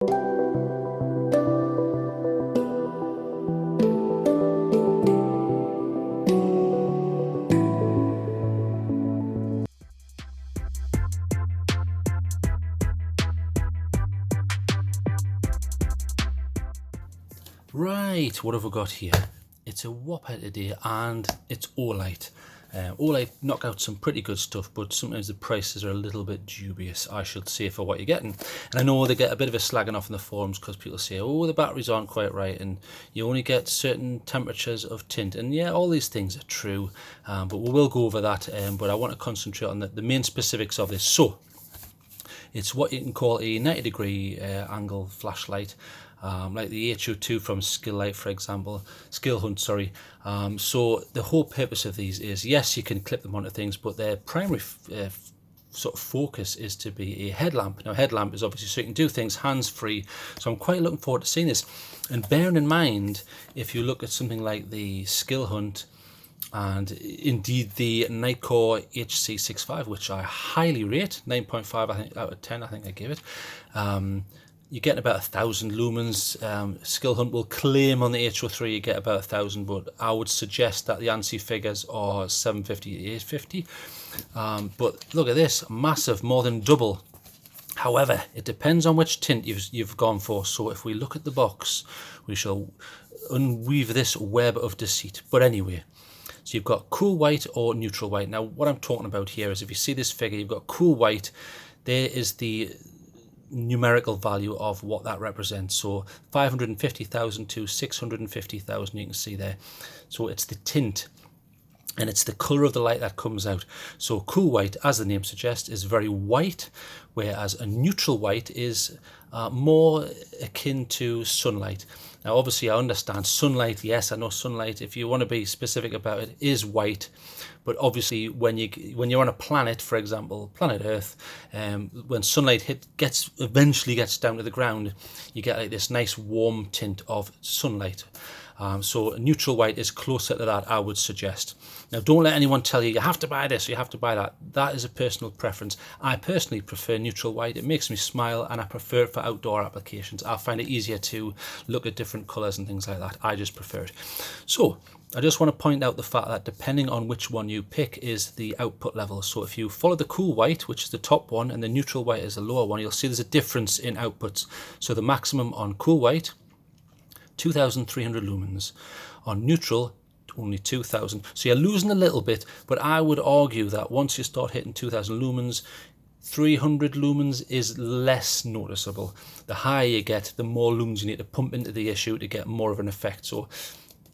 Right, what have we got here? It's a whopper today, and it's Olight. Olight knock out some pretty good stuff, but sometimes the prices are a little bit dubious, I should say, for what you're getting. And I know they get a bit of a slagging off in the forums because people say, oh, the batteries aren't quite right, and you only get certain temperatures of tint. And yeah, all these things are true, but we will go over that. But I want to concentrate on the main specifics of this. So, it's what you can call a 90-degree angle flashlight, like the H2R from Skilllight, for example, Skill Hunt, sorry. So the whole purpose of these is, yes, you can clip them onto things, but their primary sort of focus is to be a headlamp. Now, headlamp is obviously so you can do things hands-free, so I'm quite looking forward to seeing this. And bearing in mind, if you look at something like the Skill Hunt, and indeed the Nightcore HC65, which I highly rate, 9.5 I think out of 10 I think I give it. You get about 1,000 lumens. Skill Hunt will claim on the H2R you get about 1,000, but I would suggest that the ANSI figures are 750 to 850. But look at this, massive, more than double. However, it depends on which tint you've gone for. So if we look at the box, we shall unweave this web of deceit. But anyway, so you've got cool white or neutral white. Now, what I'm talking about here is if you see this figure, you've got cool white. There is the numerical value of what that represents. So 550,000 to 650,000, you can see there. So it's the tint, and it's the colour of the light that comes out. So cool white, as the name suggests, is very white, whereas a neutral white is more akin to sunlight. Now, obviously, I understand sunlight. Yes, I know sunlight, if you want to be specific about it, is white. But obviously, when you're on a planet, for example, planet Earth, when sunlight eventually gets down to the ground, you get like this nice warm tint of sunlight. So neutral white is closer to that, I would suggest. Now, don't let anyone tell you have to buy this or you have to buy that. That is a personal preference. I personally prefer neutral white. It makes me smile, and I prefer it for outdoor applications. I find it easier to look at different colours and things like that. I just prefer it. So I just want to point out the fact that depending on which one you pick is the output level. So if you follow the cool white, which is the top one, and the neutral white is the lower one, you'll see there's a difference in outputs. So the maximum on cool white, 2,300 lumens. On neutral, only 2,000. So you're losing a little bit, but I would argue that once you start hitting 2,000 lumens, 300 lumens is less noticeable. The higher you get, the more lumens you need to pump into the issue to get more of an effect. So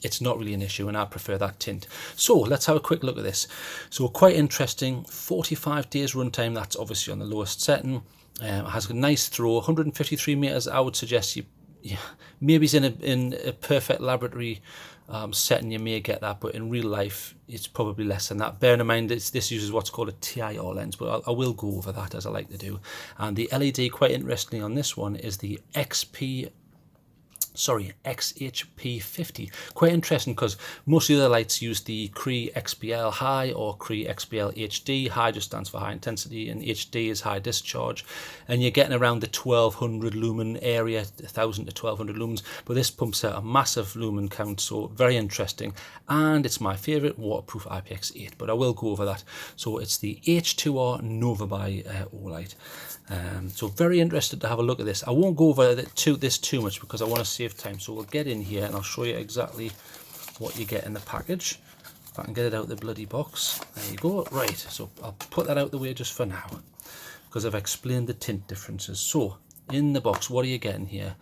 it's not really an issue, and I prefer that tint. So let's have a quick look at this. So quite interesting, 45 days runtime. That's obviously on the lowest setting. It has a nice throw, 153 meters. I would suggest maybe it's in a perfect laboratory setting, you may get that, but in real life it's probably less than that. Bear in mind this uses what's called a TIR lens, but I will go over that as I like to do. And the LED, quite interestingly on this one, is the XHP50. Quite interesting because most of the other lights use the Cree XPL High or Cree XPL HD. High just stands for high intensity, and HD is high discharge, and you're getting around the 1200 lumen area, 1000 to 1200 lumens, but this pumps out a massive lumen count, so very interesting. And it's my favorite, waterproof IPX8, but I will go over that. So it's the H2R Nova by Olight. So very interested to have a look at this. I won't go over this too much because I want to save time, so we'll get in here and I'll show you exactly what you get in the package. If I can get it out the bloody box. There you go. Right, so I'll put that out the way just for now because I've explained the tint differences. So in the box, what are you getting here?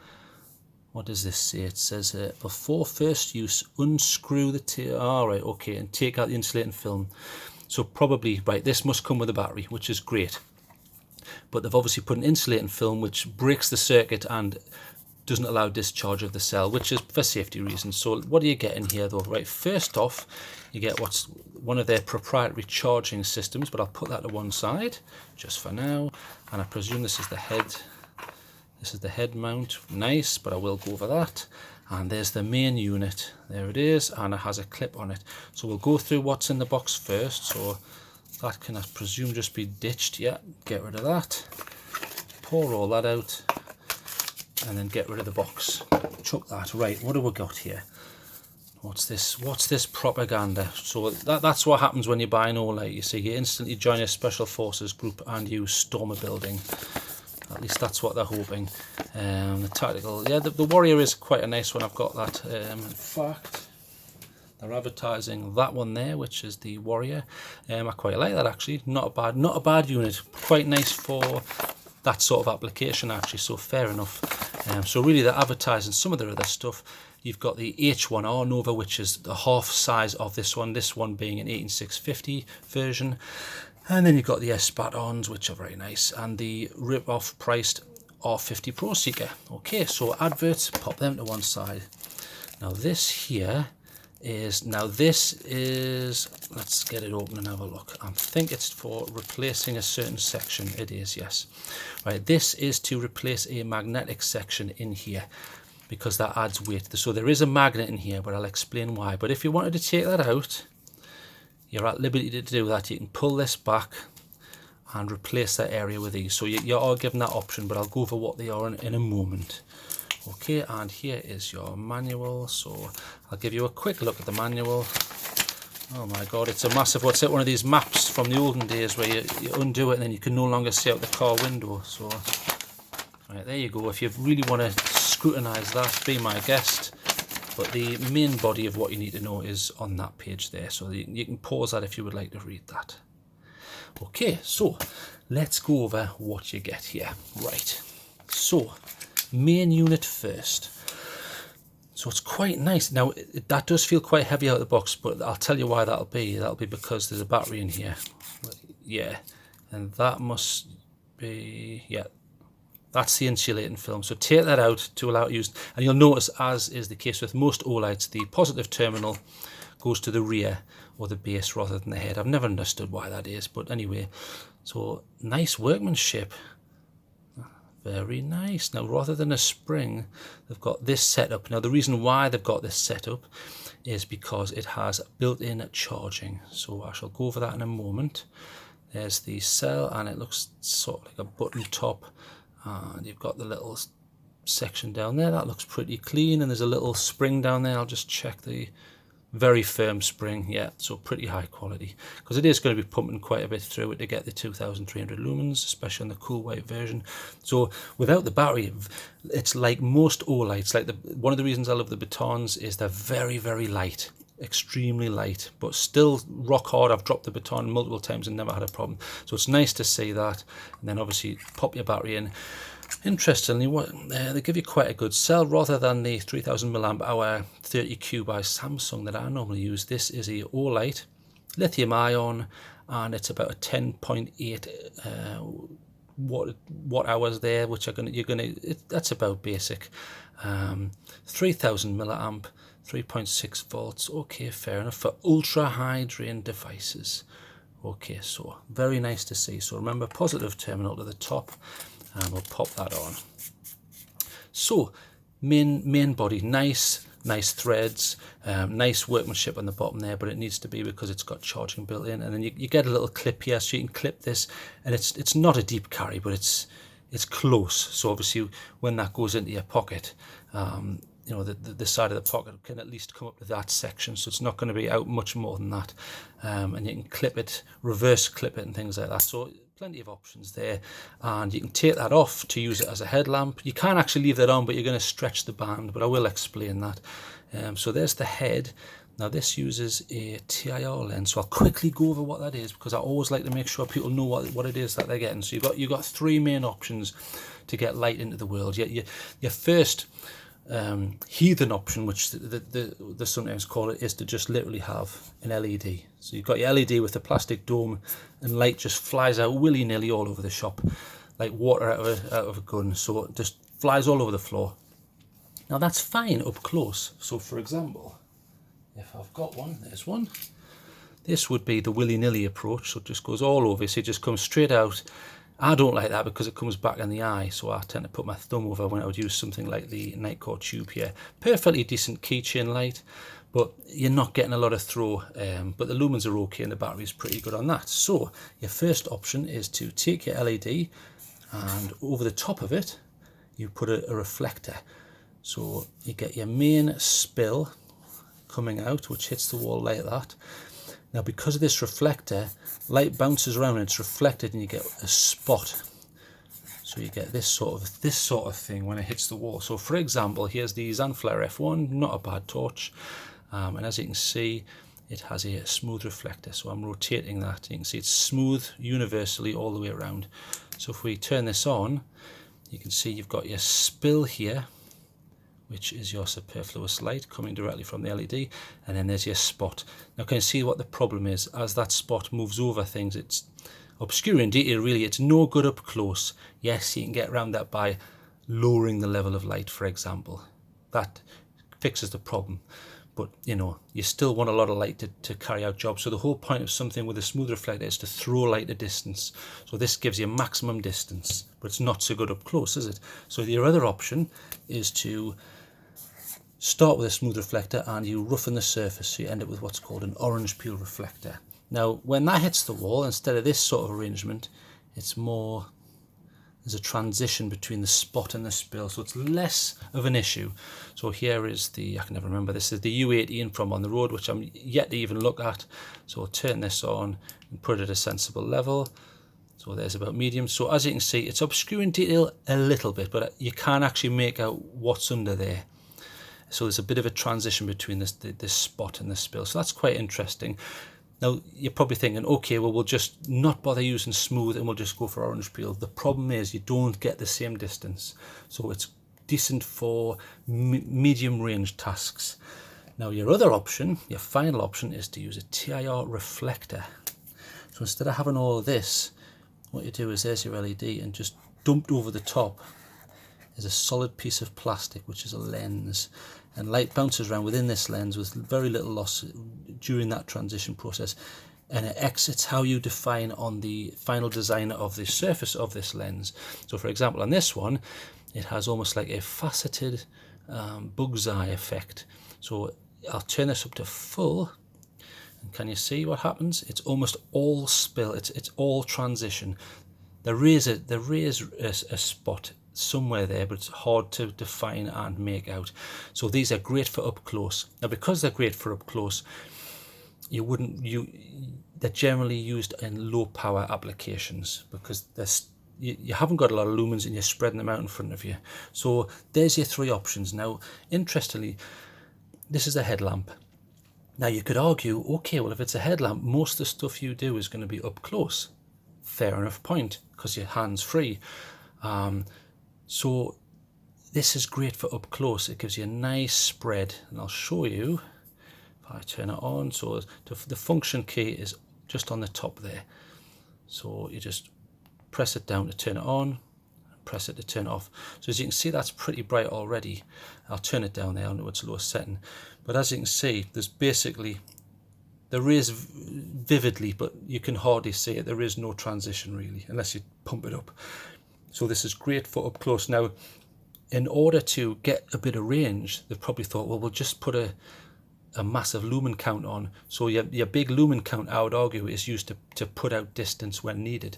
What does this say? It says before first use, unscrew the tail. All right, okay, and take out the insulating film. So probably, right, this must come with a battery, which is great. But they've obviously put an insulating film which breaks the circuit and doesn't allow discharge of the cell, which is for safety reasons. So what are you getting here though? Right, first off, you get what's one of their proprietary charging systems, but I'll put that to one side just for now. And I presume this is the head. This is the head mount. Nice, but I will go over that. And there's the main unit. There it is, and it has a clip on it. So we'll go through what's in the box first. So that can, I presume, just be ditched. Yeah, get rid of that. Pour all that out. and then get rid of the box. Chuck that. Right, what do we got here? What's this propaganda? So that's what happens when you buy an Olight. You see, you instantly join a special forces group and you storm a building. At least that's what they're hoping. The tactical, yeah, the Warrior is quite a nice one. I've got that. In fact, they're advertising that one there, which is the Warrior. I quite like that actually. Not a bad unit. Quite nice for that sort of application actually. So fair enough. So really, they're advertising some of their other stuff. You've got the H2R Nova, which is the half size of this one being an 18650 version. And then you've got the S-Batons, which are very nice, and the rip-off priced R50 Pro Seeker. Okay, so adverts, pop them to one side. Now this is, let's get it open and have a look. I think it's for replacing a certain section. It is, yes. Right, this is to replace a magnetic section in here, because that adds weight. So there is a magnet in here, but I'll explain why. But if you wanted to take that out, you're at liberty to do that. You can pull this back and replace that area with these. So you are given that option, but I'll go over what they are in a moment. Okay, and here is your manual. So I'll give you a quick look at the manual. Oh my god, it's a massive, what's it, one of these maps from the olden days where you undo it and then you can no longer see out the car window. So right, there you go. If you really want to scrutinize that, be my guest. But the main body of what you need to know is on that page there, so you can pause that if you would like to read that. Okay, so let's go over what you get here. Right, so main unit first. So it's quite nice. Now that does feel quite heavy out of the box, but I'll tell you why that'll be. That'll be because there's a battery in here. Yeah, and that must be, yeah. That's the insulating film. So take that out to allow it to use, and you'll notice, as is the case with most Olights, the positive terminal goes to the rear or the base rather than the head. I've never understood why that is, but anyway, so nice workmanship. Very nice. Now, rather than a spring, they've got this set up. Now, the reason why they've got this set up is because it has built-in charging. So I shall go over that in a moment. There's the cell, and it looks sort of like a button top. And you've got the little section down there. That looks pretty clean. And there's a little spring down there. I'll just check the very firm spring. Yeah, so pretty high quality. Because it is going to be pumping quite a bit through it to get the 2300 lumens, especially on the cool white version. So without the battery, it's like most Olights. Like one of the reasons I love the batons is they're very, very light. Extremely light, but still rock hard. I've dropped the baton multiple times and never had a problem, so it's nice to see that. And then obviously pop your battery in. Interestingly, they give you quite a good cell rather than the 3000 milliamp hour 30Q by Samsung that I normally use. This is a Olight lithium ion, and it's about a 10.8 watt hours there, which are that's about basic. 3000 milliamp, 3.6 volts. Okay, fair enough for ultra high drain devices. Okay, so very nice to see. So remember, positive terminal to the top, and we'll pop that on. So main body, nice threads, nice workmanship on the bottom there, but it needs to be because it's got charging built in. And then you get a little clip here, so you can clip this, and it's not a deep carry, but it's close. So obviously when that goes into your pocket, you know, the side of the pocket can at least come up to that section, so it's not going to be out much more than that. And you can clip it, reverse clip it and things like that. So plenty of options there, and you can take that off to use it as a headlamp. You can actually leave that on, but you're going to stretch the band, but I will explain that. So there's the head. Now this uses a TIR lens, so I'll quickly go over what that is, because I always like to make sure people know what it is that they're getting. So you've got three main options to get light into the world. Your first heathen option, which they sometimes call it, is to just literally have an LED. So you've got your LED with the plastic dome, and light just flies out willy-nilly all over the shop like water out of a gun. So it just flies all over the floor. Now that's fine up close. So for example, if I've got one, there's one. This would be the willy-nilly approach, so it just goes all over, so it just comes straight out. I don't like that because it comes back in the eye, so I tend to put my thumb over when I would use something like the Nightcore tube here. Perfectly decent keychain light, but you're not getting a lot of throw, but the lumens are okay and the battery is pretty good on that. So your first option is to take your LED, and over the top of it you put a reflector. So you get your main spill coming out, which hits the wall like that. Now because of this reflector, light bounces around and it's reflected and you get a spot. So you get this sort of thing when it hits the wall. So for example, here's the Zanflare F1, not a bad torch. And as you can see, it has a smooth reflector. So I'm rotating that. You can see it's smooth universally all the way around. So if we turn this on, you can see you've got your spill here, which is your superfluous light coming directly from the LED, and then there's your spot. Now can you see what the problem is? As that spot moves over things, it's obscuring detail really. It's no good up close. Yes, you can get around that by lowering the level of light, for example. That fixes the problem. But you know, you still want a lot of light to carry out jobs. So the whole point of something with a smooth reflector is to throw light a distance. So this gives you maximum distance, but it's not so good up close, is it? So your other option is to start with a smooth reflector and you roughen the surface, so you end up with what's called an orange peel reflector. Now when that hits the wall, instead of this sort of arrangement, it's more, there's a transition between the spot and the spill, so it's less of an issue. So here is the, I can never remember, this is the U18 from On the Road, which I'm yet to even look at. So I'll turn this on and put it at a sensible level. So there's about medium. So as you can see, it's obscuring detail a little bit, but you can't actually make out what's under there. So there's a bit of a transition between this spot and the spill. So that's quite interesting. Now, you're probably thinking, okay, well, we'll just not bother using smooth and we'll just go for orange peel. The problem is you don't get the same distance. So it's decent for medium range tasks. Now, your other option, your final option, is to use a TIR reflector. So instead of having all of this, what you do is there's your LED, and just dumped over the top is a solid piece of plastic, which is a lens. And light bounces around within this lens with very little loss during that transition process, and it exits how you define on the final design of the surface of this lens. So for example, on this one, it has almost like a faceted bug's eye effect. So I'll turn this up to full, and can you see what happens? It's almost all spill, it's all transition. There is a spot somewhere there, but it's hard to define and make out. So these are great for up close. Now because they're great for up close, they're generally used in low power applications, because you haven't got a lot of lumens and you're spreading them out in front of you. So there's your three options. Now interestingly, this is a headlamp. Now you could argue, okay, well if it's a headlamp, most of the stuff you do is going to be up close. Fair enough point, because your hand's free. So this is great for up close. It gives you a nice spread, and I'll show you if I turn it on. So the function key is just on the top there. So you just press it down to turn it on, and press it to turn it off. So as you can see, that's pretty bright already. I'll turn it down there on its lowest setting. But as you can see, there is vividly, but you can hardly see it. There is no transition really, unless you pump it up. So this is great for up close. Now, in order to get a bit of range, they've probably thought, well, we'll just put a massive lumen count on. So your big lumen count, I would argue, is used to put out distance when needed,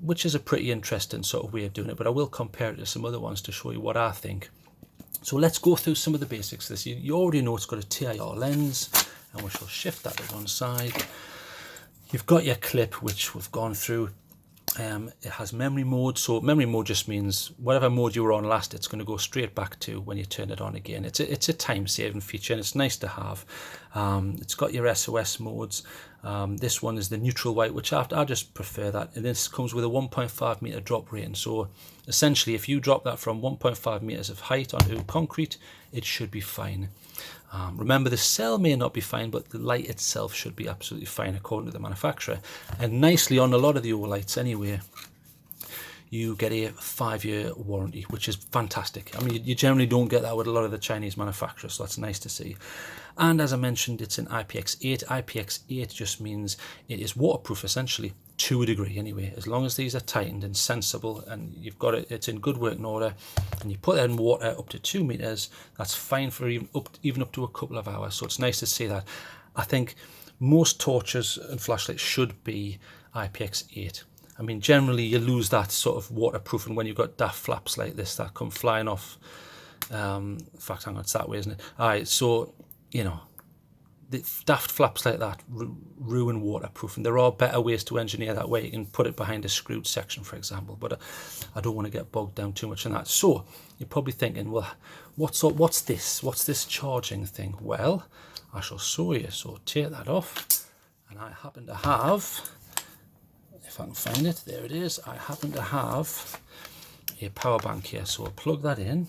which is a pretty interesting sort of way of doing it. But I will compare it to some other ones to show you what I think. So let's go through some of the basics of this. You already know it's got a TIR lens, and we shall shift that to one side. You've got your clip, which we've gone through. It has memory mode, so memory mode just means whatever mode you were on last, it's going to go straight back to when you turn it on again. It's a time-saving feature, and it's nice to have. It's got your SOS modes. This one is the neutral white, which I just prefer that, and this comes with a 1.5 meter drop rating. So essentially, if you drop that from 1.5 meters of height onto concrete, it should be fine. Remember, the cell may not be fine, but the light itself should be absolutely fine according to the manufacturer. And nicely, on a lot of the Olights anyway, you get a 5-year warranty, which is fantastic. I mean, you generally don't get that with a lot of the Chinese manufacturers, so that's nice to see. And as I mentioned, it's an IPX8. IPX8 just means it is waterproof, essentially, to a degree anyway. As long as these are tightened and sensible, and you've got it's in good working order, and you put it in water up to 2 meters, that's fine for even up to a couple of hours. So it's nice to see that. I think most torches and flashlights should be IPX8. I mean, generally you lose that sort of waterproofing when you've got daft flaps like this that come flying off. In fact, hang on, it's that way, isn't it? Alright, so, you know, the daft flaps like that ruin waterproofing. There are better ways to engineer that way. You can put it behind a screwed section, for example, but I don't want to get bogged down too much in that. So you're probably thinking, well, what's this? What's this charging thing? Well, I shall show you. So take that off, and I happen to have, if I can find it, there it is. I happen to have a power bank here. So I'll plug that in,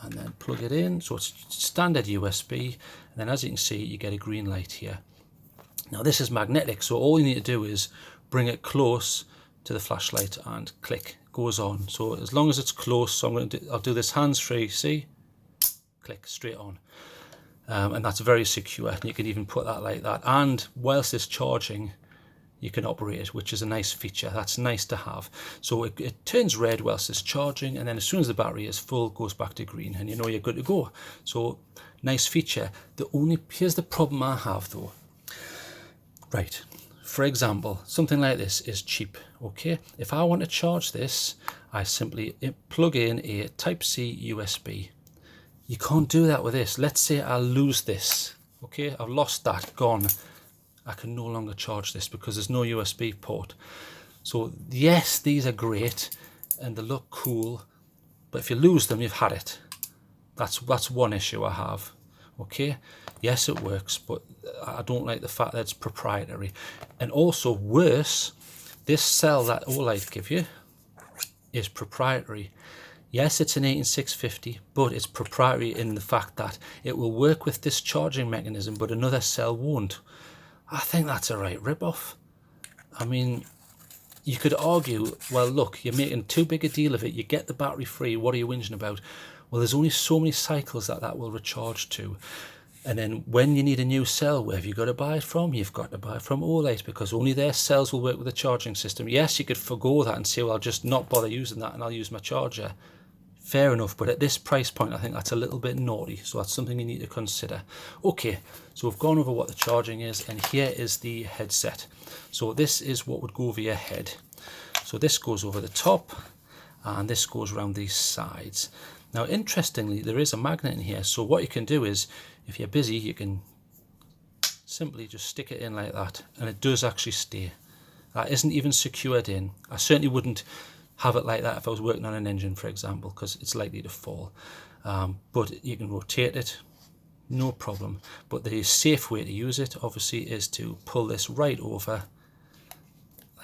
and then plug it in. So it's standard USB, and then as you can see, you get a green light here. Now this is magnetic, so all you need to do is bring it close to the flashlight and click, goes on. So as long as it's close, so I'll do this hands-free, see, click, straight on. And that's very secure. You can even put that like that, and whilst it's charging, you can operate it, which is a nice feature. That's nice to have. So it turns red whilst it's charging, and then as soon as the battery is full, goes back to green, and you know you're good to go. So nice feature. Here's the problem I have though. Right, for example, something like this is cheap, okay? If I want to charge this, I simply plug in a Type-C USB. You can't do that with this. Let's say I lose this, okay? I've lost that, gone. I can no longer charge this because there's no USB port. So yes, these are great and they look cool, but if you lose them, you've had it. That's one issue I have. Okay, yes, it works, but I don't like the fact that it's proprietary. And also worse, this cell that Olight give you is proprietary. Yes, it's an 18650, but it's proprietary in the fact that it will work with this charging mechanism, but another cell won't. I think that's a right rip-off. I mean, you could argue, well, look, you're making too big a deal of it. You get the battery free. What are you whinging about? Well, there's only so many cycles that will recharge to. And then when you need a new cell, where have you got to buy it from? You've got to buy it from Olight, because only their cells will work with the charging system. Yes, you could forgo that and say, well, I'll just not bother using that and I'll use my charger. Fair enough, but at this price point, I think that's a little bit naughty. So that's something you need to consider. Okay, so we've gone over what the charging is, and here is the headset. So this is what would go over your head. So this goes over the top, and this goes around these sides. Now, interestingly, there is a magnet in here. So what you can do is, if you're busy, you can simply just stick it in like that, and it does actually stay. That isn't even secured in. I certainly wouldn't have it like that if I was working on an engine, for example, because it's likely to fall. But you can rotate it, no problem. But the safe way to use it, obviously, is to pull this right over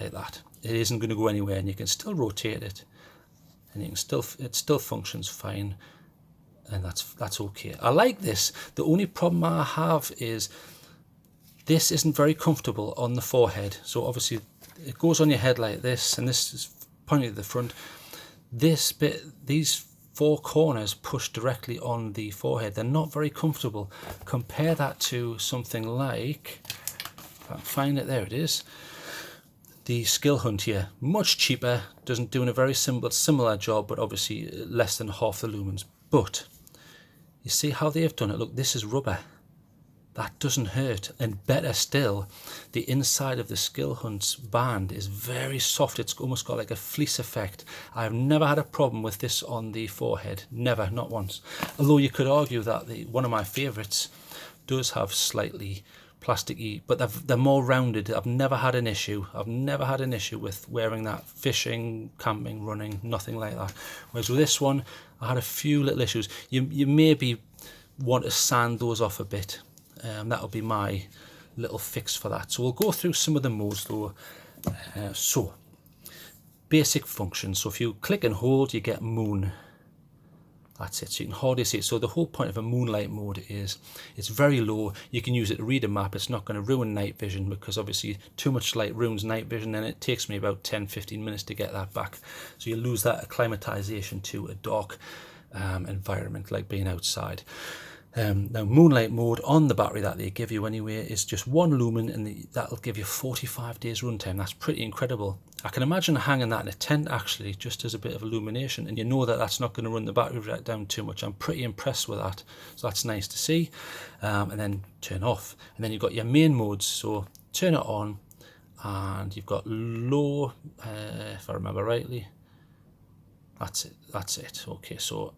like that. It isn't going to go anywhere, and you can still rotate it, and it still functions fine, and that's okay. I like this. The only problem I have is this isn't very comfortable on the forehead. So obviously it goes on your head like this, and this is pointing to the front. This bit, these four corners push directly on the forehead. They're not very comfortable. Compare that to something like, if I can find it, there it is, the Skill Hunt here. Much cheaper, doing a very similar job, but obviously less than half the lumens. But you see how they've done it? Look, this is rubber. That doesn't hurt. And better still, the inside of the Skill Hunt's band is very soft. It's almost got like a fleece effect. I've never had a problem with this on the forehead. Never, not once. Although you could argue that one of my favourites does have slightly plasticky, but they're more rounded. I've never had an issue. I've never had an issue with wearing that fishing, camping, running, nothing like that. Whereas with this one, I had a few little issues. You maybe want to sand those off a bit. That'll be my little fix for that. So we'll go through some of the modes though. So basic functions. So if you click and hold, you get moon. That's it. So you can hardly see it. So the whole point of a moonlight mode is it's very low. You can use it to read a map. It's not going to ruin night vision, because obviously too much light ruins night vision, and it takes me about 10-15 minutes to get that back. So you lose that acclimatization to a dark environment like being outside. Now moonlight mode on the battery that they give you anyway is just 1 lumen, and that'll give you 45 days runtime. That's pretty incredible. I can imagine hanging that in a tent actually, just as a bit of illumination, and you know that that's not going to run the battery down too much. I'm pretty impressed with that, so that's nice to see. And then turn off, and then you've got your main modes. So turn it on, and you've got low, if I remember rightly. That's it. Okay, so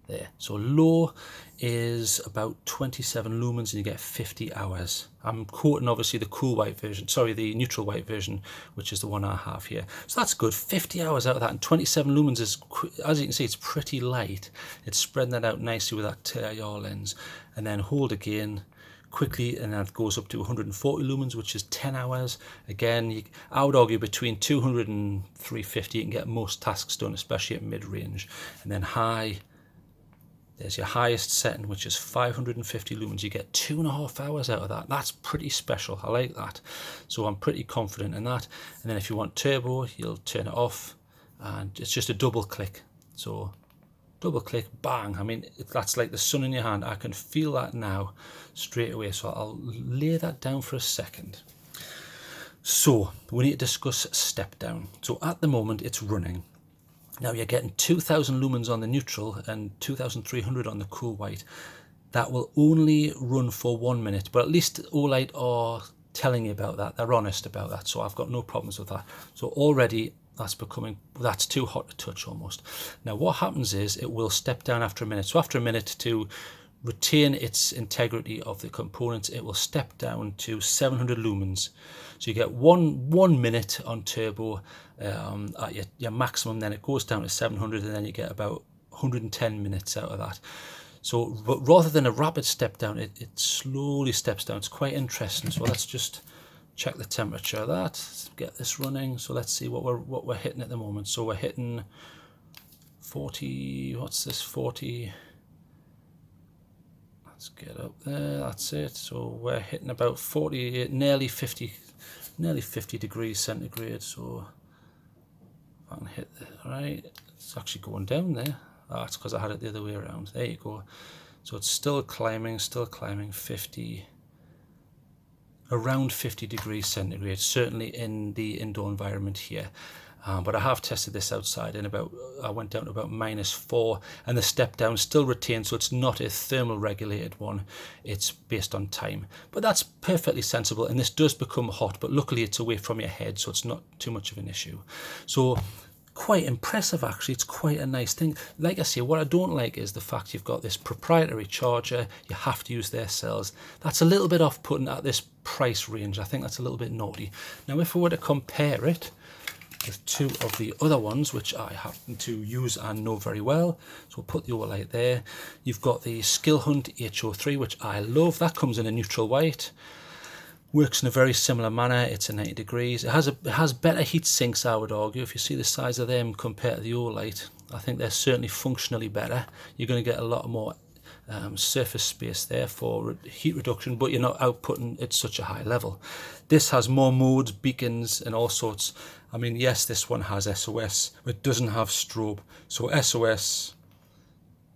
there. So low is about 27 lumens and you get 50 hours. I'm quoting obviously the cool white version, sorry, the neutral white version, which is the one I have here. So that's good, 50 hours out of that, and 27 lumens is, as you can see, it's pretty light. It's spreading that out nicely with that TrailTrek lens. And then hold again quickly, and that goes up to 140 lumens, which is 10 hours. Again, I would argue between 200 and 350 you can get most tasks done, especially at mid-range. And then high, there's your highest setting, which is 550 lumens. You get 2.5 hours out of that. That's pretty special. I like that. So I'm pretty confident in that. And then if you want turbo, you'll turn it off, and it's just a double click. So double click, bang. I mean, that's like the sun in your hand. I can feel that now straight away. So I'll lay that down for a second. So we need to discuss step down. So at the moment it's running. Now you're getting 2000 lumens on the neutral and 2300 on the cool white. That will only run for 1 minute, but at least Olight are telling you about that. They're honest about that, so I've got no problems with that. So already that's too hot to touch almost. Now what happens is it will step down after a minute. So after a minute, to retain its integrity of the components, it will step down to 700 lumens. So you get one minute on turbo at your maximum, then it goes down to 700, and then you get about 110 minutes out of that. So but rather than a rapid step down, it slowly steps down. It's quite interesting. So let's just check the temperature of that. Let's get this running. So let's see what we're hitting at the moment. So we're hitting 40, what's this, 40, let's get up there, that's it. So we're hitting about 40, nearly 50 degrees centigrade. So if I can hit that, right, it's actually going down there. That's because I had it the other way around. There you go. So it's still climbing 50, around 50 degrees centigrade, certainly in the indoor environment here. But I have tested this outside, and I went down to about -4, and the step down still retains, so it's not a thermal regulated one, it's based on time. But that's perfectly sensible, and this does become hot, but luckily it's away from your head, so it's not too much of an issue. So quite impressive actually, it's quite a nice thing. Like I say, what I don't like is the fact you've got this proprietary charger, you have to use their cells. That's a little bit off-putting at this price range. I think that's a little bit naughty. Now if we were to compare it with two of the other ones, which I happen to use and know very well, so we'll put the Olight there. You've got the Skill Hunt H2R, which I love. That comes in a neutral white. Works in a very similar manner. It's a 90 degrees. It has better heat sinks, I would argue. If you see the size of them compared to the Olight, I think they're certainly functionally better. You're going to get a lot more surface space there for heat reduction, but you're not outputting at such a high level. This has more modes, beacons, and all sorts. I mean, yes, this one has SOS, but it doesn't have strobe. So SOS,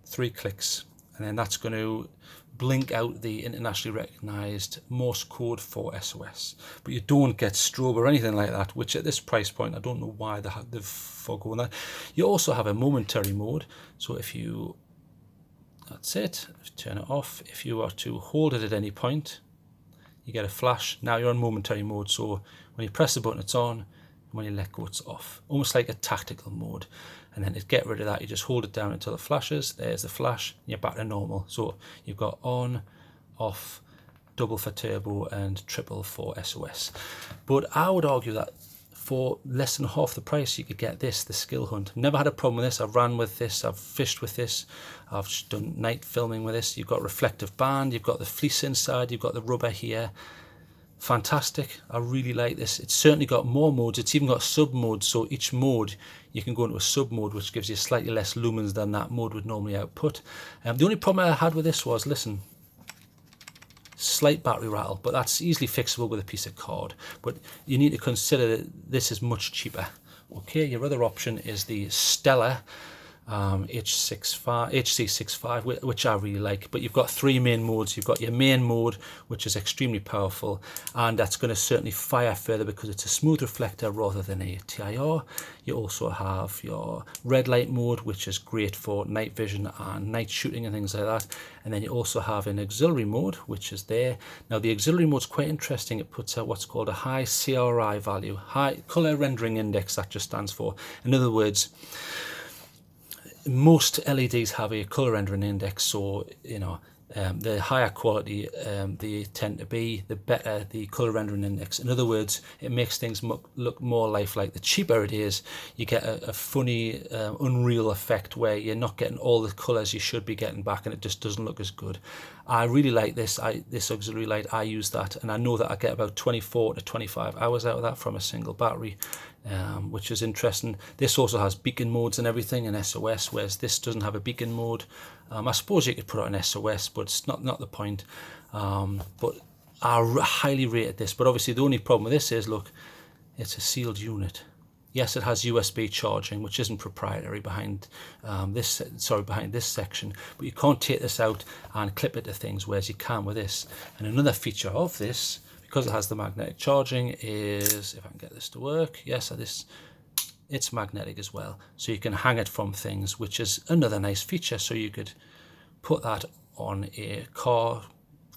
3 clicks, and then that's going to blink out the internationally recognized Morse code for SOS, but you don't get strobe or anything like that, which at this price point I don't know why they've forgone that. You also have a momentary mode, so if you, that's it, turn it off. If you are to hold it at any point, you get a flash. Now you're on momentary mode, so when you press the button it's on, and when you let go it's off, almost like a tactical mode. And then to get rid of that, you just hold it down until it flashes. There's the flash, and you're back to normal. So you've got on, off, double for turbo, and triple for SOS. But I would argue that for less than half the price, you could get this, the Skill Hunt. Never had a problem with this. I've ran with this, I've fished with this, I've done night filming with this. You've got reflective band, you've got the fleece inside, you've got the rubber here. Fantastic. I really like this. It's certainly got more modes. It's even got sub modes, so each mode you can go into a sub mode, which gives you slightly less lumens than that mode would normally output. The only problem I had with this was, listen, slight battery rattle, but that's easily fixable with a piece of card. But you need to consider that this is much cheaper. Okay, your other option is the Stellar HC65, which I really like. But you've got three main modes. You've got your main mode, which is extremely powerful, and that's going to certainly fire further because it's a smooth reflector rather than a TIR. You also have your red light mode, which is great for night vision and night shooting and things like that. And then you also have an auxiliary mode, which is there. Now the auxiliary mode is quite interesting. It puts out what's called a high CRI value, high color rendering index, that just stands for. In other words, most LEDs have a color rendering index, so you know, the higher quality they tend to be, the better the color rendering index. In other words, it makes things look more lifelike. The cheaper it is, you get a funny unreal effect where you're not getting all the colors you should be getting back, and it just doesn't look as good. I really like this auxiliary light. I use that, and I know that I get about 24 to 25 hours out of that from a single battery, which is interesting. This also has beacon modes and everything, and SOS, whereas this doesn't have a beacon mode. I suppose you could put it on SOS, but it's not the point. But I highly rated this. But obviously the only problem with this is, look, it's a sealed unit. Yes, it has USB charging, which isn't proprietary behind this section, but you can't take this out and clip it to things, whereas you can with this. And another feature of this, because it has the magnetic charging, is, if I can get this to work, yes, it's magnetic as well, so you can hang it from things, which is another nice feature. So you could put that on a car,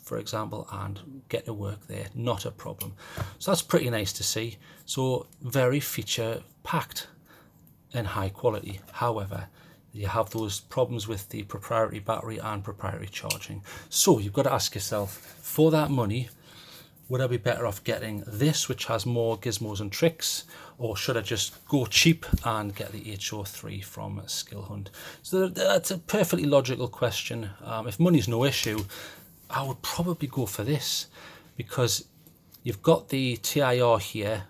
for example, and get to work there, not a problem. So that's pretty nice to see. So very feature packed and high quality. However, you have those problems with the proprietary battery and proprietary charging. So you've got to ask yourself, for that money, would I be better off getting this, which has more gizmos and tricks, or should I just go cheap and get the H2R from Skill Hunt? So that's a perfectly logical question. If money's no issue, I would probably go for this, because you've got the TIR here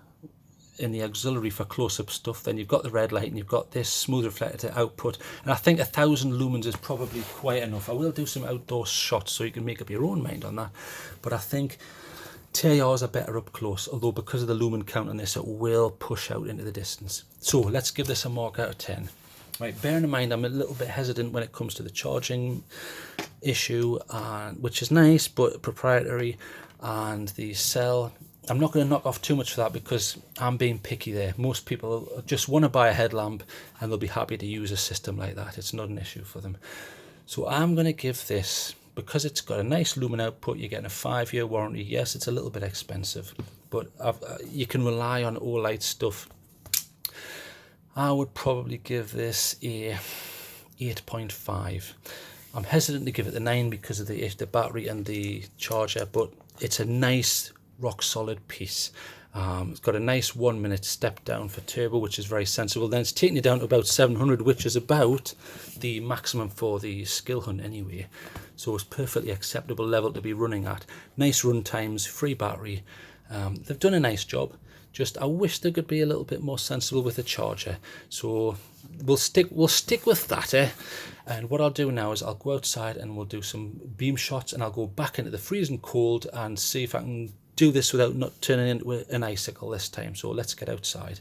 in the auxiliary for close-up stuff, then you've got the red light, and you've got this smooth reflector output, and I think 1,000 lumens is probably quite enough. I will do some outdoor shots so you can make up your own mind on that, but I think TIRs are better up close, although because of the lumen count on this, it will push out into the distance. So let's give this a mark out of 10. Right, bearing in mind I'm a little bit hesitant when it comes to the charging issue, which is nice, but proprietary, and the cell, I'm not going to knock off too much for that because I'm being picky there. Most people just want to buy a headlamp and they'll be happy to use a system like that. It's not an issue for them. So I'm going to give this, because it's got a nice lumen output, you're getting a 5-year warranty. Yes, it's a little bit expensive, but you can rely on Olight stuff. I would probably give this a 8.5. I'm hesitant to give it the 9 because of the battery and the charger, but it's a nice rock solid piece. It's got a nice 1 minute step down for turbo, which is very sensible. Then it's taking you down to about 700, which is about the maximum for the Skill Hunt anyway. So it's perfectly acceptable level to be running at. Nice run times, free battery. They've done a nice job. Just I wish they could be a little bit more sensible with the charger. So we'll stick with that. And what I'll do now is I'll go outside and we'll do some beam shots, and I'll go back into the freezing cold and see if I can do this without not turning into an icicle this time. So let's get outside.